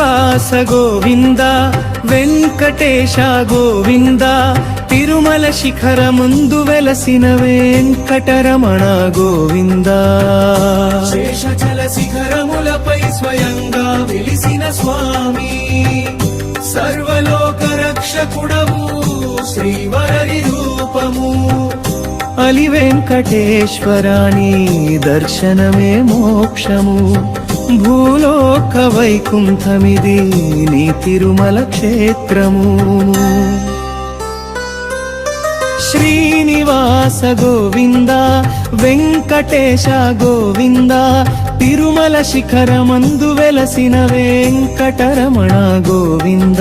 శ్రీనివాస గోవింద వెంకటేశ గోవింద తిరుమల శిఖరముందు వెలసిన వెంకటరమణ గోవింద శేషచల శిఖరములపై స్వయంగా వెలిసిన స్వామి సర్వలోక రక్షకుడవు శ్రీవరరి రూపము అలి వెంకటేశ్వరాని దర్శనమే మోక్షము భూలోక వైకుంఠమిది నీ తిరుమల క్షేత్రము శ్రీనివాస గోవింద వెంకటేశ గోవింద తిరుమల శిఖరమందు వెలసిన వెంకటరమణ గోవింద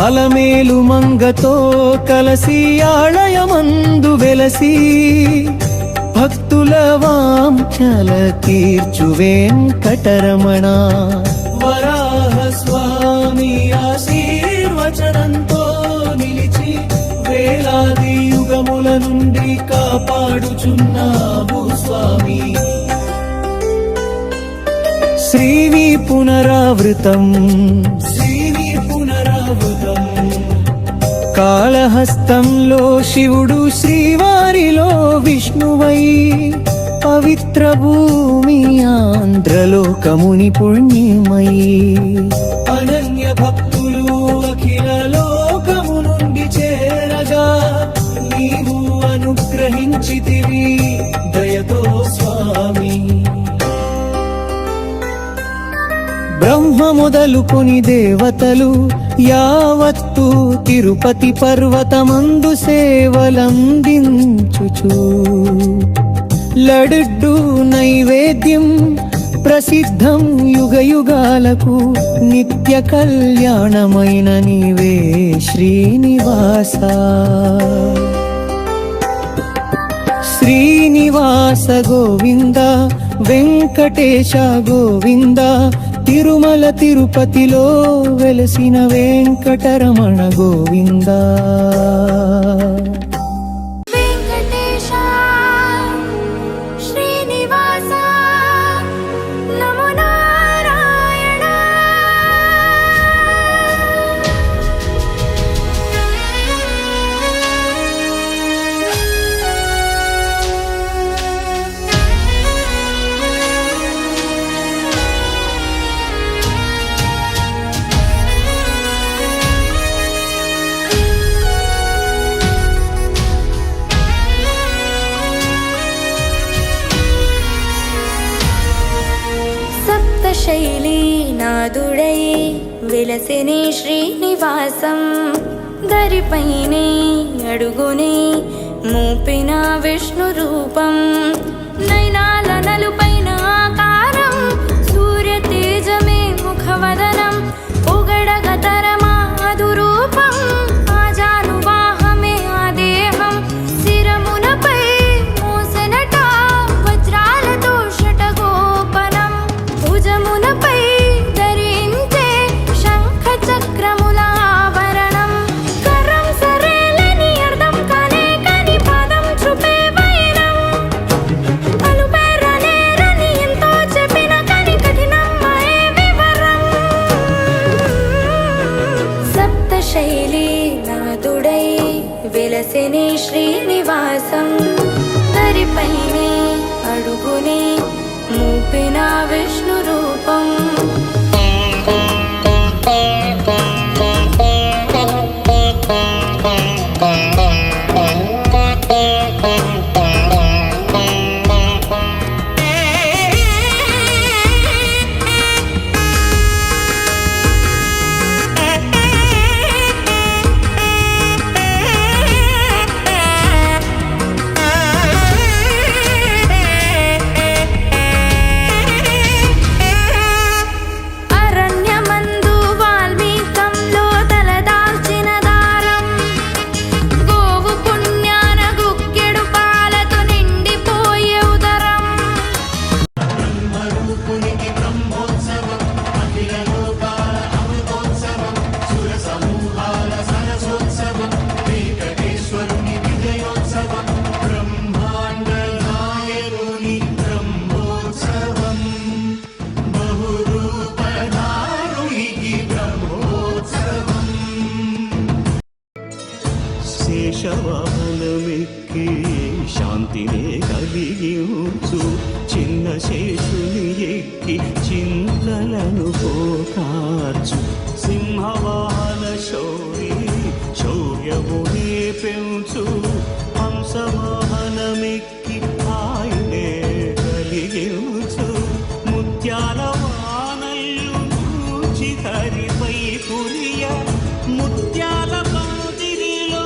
అలమేలు మంగతో కలసి ఆలయమందు వెలసి భక్తుల వాంఛల తీర్చు వెంకటరమణ వరాహ స్వామి ఆశీర్వచనంతో నిలిచి వేలాది యుగముల నుండి కాపాడుచున్నావు స్వామి శ్రీవి పునరావృతం కాళహస్తంలో శివుడు శ్రీవారిలో విష్ణువై పవిత్ర భూమి ఆంధ్రలోకముని పుణ్యమయీ అనన్య భక్తులు అఖిల లోకము నుండి చేరగా నీవు అనుగ్రహించితివి దయతో స్వామి బ్రహ్మ మొదలుకొని దేవతలు యావత్తు తిరుపతి పర్వతమందు సేవలందించుచు లడ్డు నైవేద్యం ప్రసిద్ధం యుగయుగాలకు నిత్య కళ్యాణమైన నీవే శ్రీనివాస శ్రీనివాస గోవింద వెంకటేశ గోవింద తిరుమల తిరుపతిలో వెలసిన వెంకటరమణ గోవింద శైలీనాథుడై వెలసెనే శ్రీనివాసం దరిపైనే అడుగునే మూపిన విష్ణు రూపం నయనాల నలుపైన ఆకారం సూర్య తేజమే ముఖవదనం పొగడగతరమా అదురూపం ఆజానువాహమే ఆ దేహం శిరమునపై మోసెనట వజ్రాలతో షటగోపనం భుజమునపై ధరించే శంఖ చక్రముల ఆభరణం కరం సరేలని అర్థం కనే కని పాదం చూపే వైనం అలుపెరనేరని ఎంతో చెప్పిన కని కఠినమయే వివరం సప్త శైలి నాదుడై వెలసెనే శ్రీనివాసం దరిపైనే అడుగునే మూపిన విష్ణు రూపం రూపునికి బ్రహ్మోత్సవం అఖిల లోకాల అమృతోత్సవం సుర సమూహాల సరసోత్సవం వెంకటేశ్వరుని విజయోత్సవం బ్రహ్మాండ నాయకుని బ్రహ్మోత్సవం బహురూపధారునికి బ్రహ్మోత్సవం శేషవాహనమెక్కి శాంతినే కలిగించు చిన్న శేషుని ఎక్కి చింతలను పోకార్చు సింహవాహన శౌరి శౌర్యమునే పెంచు హంసవాహనమెక్కి ఆయనే కలిగించు ముత్యాల వానల్లు చూచి హరిపై కురియ ముత్యాల పందిరిలో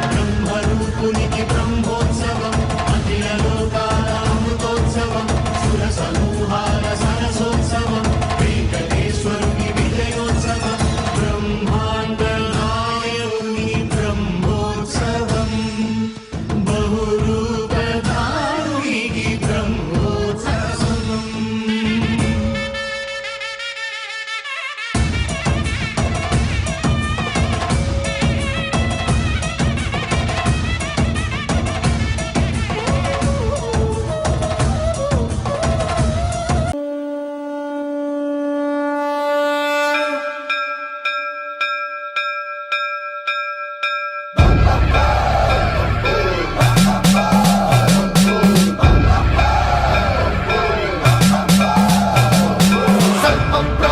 బ్రహ్మరూపునికి బ్రహ్మోత్సవం అఖిల లోకాల అమృతోత్సవం సుర సమూహాల సరసోత్సవం వెంకటేశ్వరుని విజయోత్సవం బ్రహ్మాండ నాయకుని బ్రహ్మోత్సవం బహురూపధారునికి బ్రహ్మోత్సవం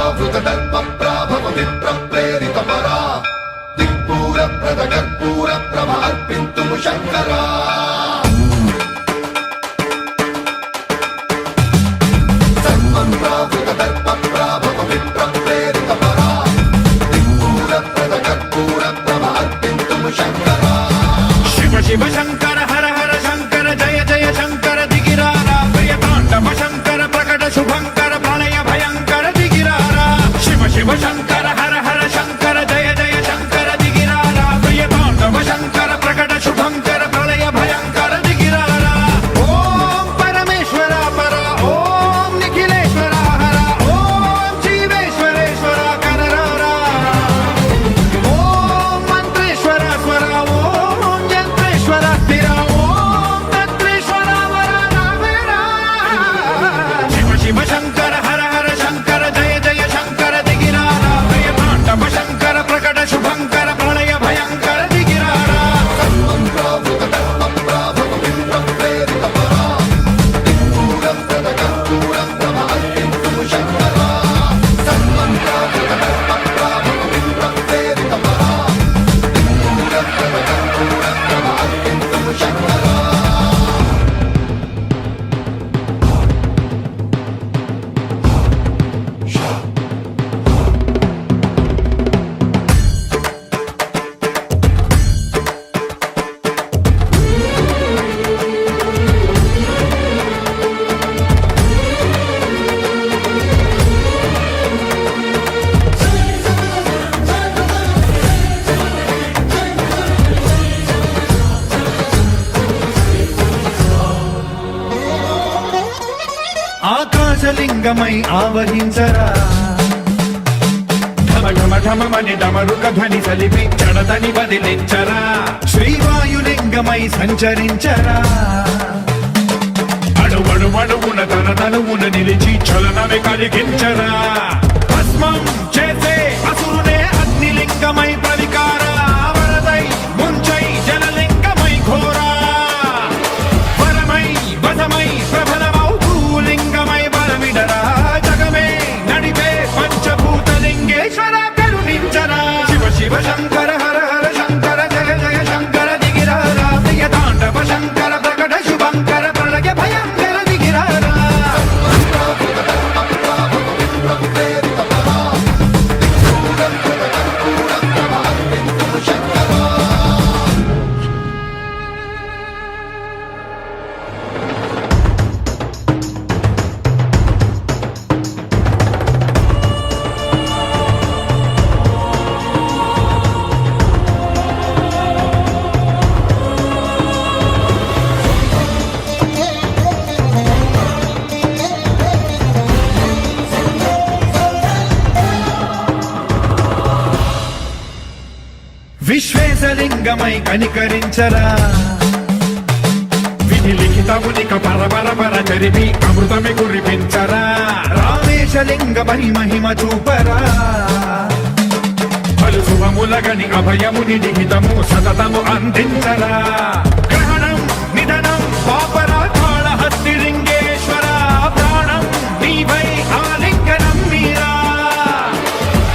సర్వప్రావృతదర్పప్రాభవ విప్రప్రేరితపరా దిక్పూరప్రద కర్పూర ప్రభ అర్పింతుము శంకరా సర్వప్రావృతదర్పప్రాభవ విప్రప్రేరితపరా దిక్పూరప్రద కర్పూర ప్రభ అర్పింతుము శంకరా శివ శివ శంకర హర హర శంకర జయ జయ శంకర దిగిరారా ప్రియతాండవ శంకర ప్రకట శుభంకర ప్రళయ భయంకర దిగిరారా శివ శివ శంకర హర హర శంకర జయ జయ శంకర దిగిరారా ప్రియతాండవ శంకర ప్రకట శుభంకర ప్రళయ భయంకర దిగిరారా ఓం పరమేశ్వర పర ఓం నిఖిలేశ్వర హర ఓం జీవేశ్వరేశ్వర కరరారా ఓం మంత్రేశ్వర స్వర ఓం యంత్రేశ్వర స్థిర ఓం తత్రేశ్వర వర నావేరా శివ శివ శంకర హర హర శంకర జయ జయ శంకర దిగిరారా ప్రియతాండవ శంకర ప్రకట శుభంకర ప్రళయ భయంకర దిగిరారా సర్వప్రావృతదర్పప్రాభవ విప్రప్రేరితపరా దిక్పూరప్రద కర్పూర ప్రభ అర్పింతుము శంకరా సర్వప్రావృతదర్పప్రాభవ విప్రప్రేరితపరా దిక్పూరప్రద కర్పూర ప్రభ అర్పింతుము శంకరా ఆకాశలింగమై ఆవహించరా ఢమ ఢమ ఢమమని డమరుక ధ్వని సలిపి జడతని వదిలించరా శ్రీవాయులింగమై సంచరించరా అడువడువడువున తన తనువున నిలిచి చలనమే కలిగించరా భస్మం చేసే అసురునే అగ్నిలింగమై ప్రవికారా వరదై ముంచై జలలింగమై ఘోరా వరమై వసమై ప్రబలమౌ భూలింగమై బలమిడరా జగమే నడిపే పంచభూతలింగేశ్వర కరుణించరా శివ శివ శంకర హర హర శంకర జయ జయ శంకర దిగిరారా ప్రియతాండవ శంకర ప్రకట శుభంకర ప్రళయ భయంకర దిగిరారా సర్వప్రావృతదర్పప్రాభవ విప్రప్రేరితపరా దిక్పూరప్రద కర్పూర ప్రభ అర్పింతుము శంకరా గణేశలింగమై కనికరించరా విధి లిఖితమునిక పరపర జరిపి అమృతమి కురిపించరా రామేశలింగమై మహిమ చూపరా పలు శుభములగని అభయముని నిహితము సతతము అందించరా గ్రహణం నిధనం పాపరాకాళ హస్తిలింగేశ్వర ప్రాణం నీవై ఆలింగనం మీరా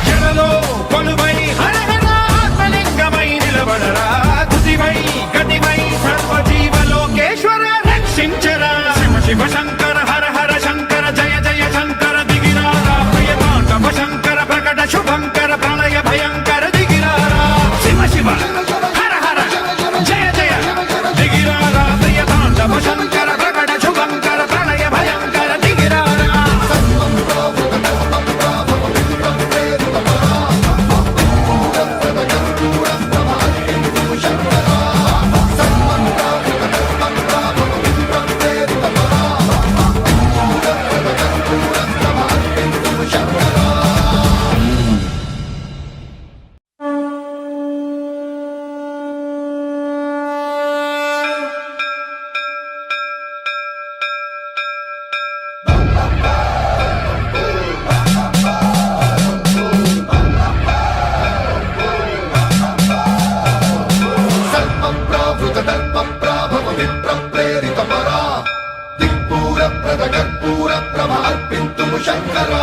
జలలో కొలువై హర హర ఆత్మలింగమై నిలబడరా తుదివై గతివై సర్వజీవలోకేశ్వర రక్షించరా శివ శివ శంకర హర హర శంకర జయ జయ శంకర దిగిరారా ప్రియతాండవ శంకర ప్రకట శుభంకర ప్రళయ భయంకర దిగిరారా శివ శివ హర హర జయ జయ దిగిరారా ప్రియతాండవ శంకర ప్రకట శుభంకర ప్రళయ భయంకర దిగిరారా దిక్పూర ప్రద కర్పూర ప్రభ అర్పింతుము శంకరా